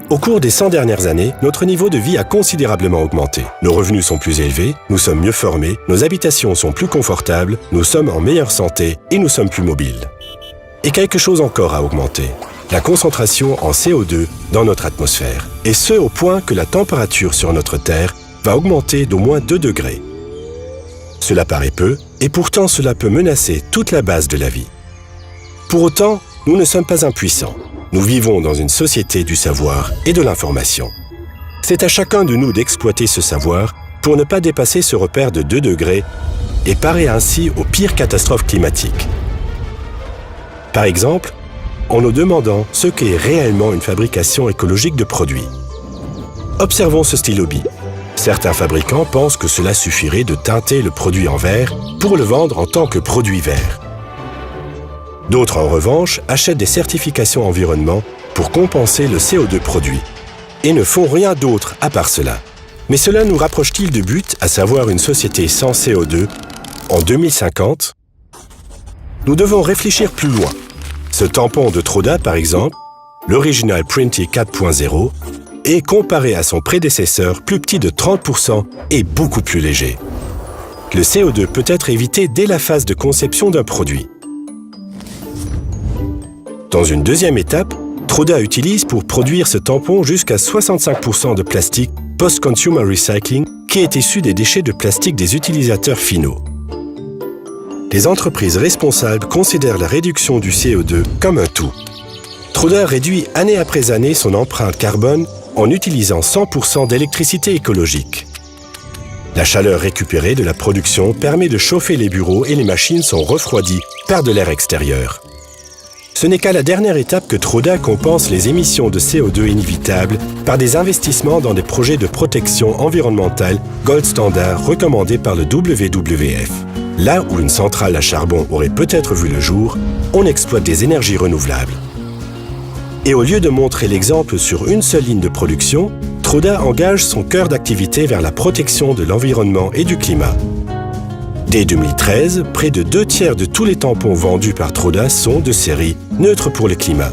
Au cours des 100 dernières années, notre niveau de vie a considérablement augmenté. Nos revenus sont plus élevés, nous sommes mieux formés, nos habitations sont plus confortables, nous sommes en meilleure santé et nous sommes plus mobiles. Et quelque chose encore a augmenté. La concentration en CO2 dans notre atmosphère. Et ce, au point que la température sur notre Terre va augmenter d'au moins 2 degrés. Cela paraît peu, et pourtant cela peut menacer toute la base de la vie. Pour autant, nous ne sommes pas impuissants. Nous vivons dans une société du savoir et de l'information. C'est à chacun de nous d'exploiter ce savoir pour ne pas dépasser ce repère de 2 degrés et parer ainsi aux pires catastrophes climatiques. Par exemple, en nous demandant ce qu'est réellement une fabrication écologique de produits. Observons ce stylo Bic. Certains fabricants pensent que cela suffirait de teinter le produit en vert pour le vendre en tant que produit vert. D'autres, en revanche, achètent des certifications environnement pour compenser le CO2 produit et ne font rien d'autre à part cela. Mais cela nous rapproche-t-il du but, à savoir une société sans CO2, en 2050? Nous devons réfléchir plus loin. Ce tampon de Troda, par exemple, l'Original Printy 4.0, est comparé à son prédécesseur plus petit de 30% et beaucoup plus léger. Le CO2 peut être évité dès la phase de conception d'un produit. Dans une deuxième étape, Troda utilise pour produire ce tampon jusqu'à 65% de plastique post-consumer recycling qui est issu des déchets de plastique des utilisateurs finaux. Les entreprises responsables considèrent la réduction du CO2 comme un tout. Troda réduit année après année son empreinte carbone en utilisant 100% d'électricité écologique. La chaleur récupérée de la production permet de chauffer les bureaux et les machines sont refroidies par de l'air extérieur. Ce n'est qu'à la dernière étape que Troda compense les émissions de CO2 inévitables par des investissements dans des projets de protection environnementale Gold Standard recommandés par le WWF. Là où une centrale à charbon aurait peut-être vu le jour, on exploite des énergies renouvelables. Et au lieu de montrer l'exemple sur une seule ligne de production, Troda engage son cœur d'activité vers la protection de l'environnement et du climat. Dès 2013, près de 2/3 de tous les tampons vendus par Troda sont de série neutres pour le climat.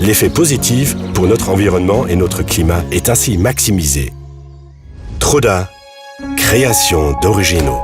L'effet positif pour notre environnement et notre climat est ainsi maximisé. Troda, création d'originaux.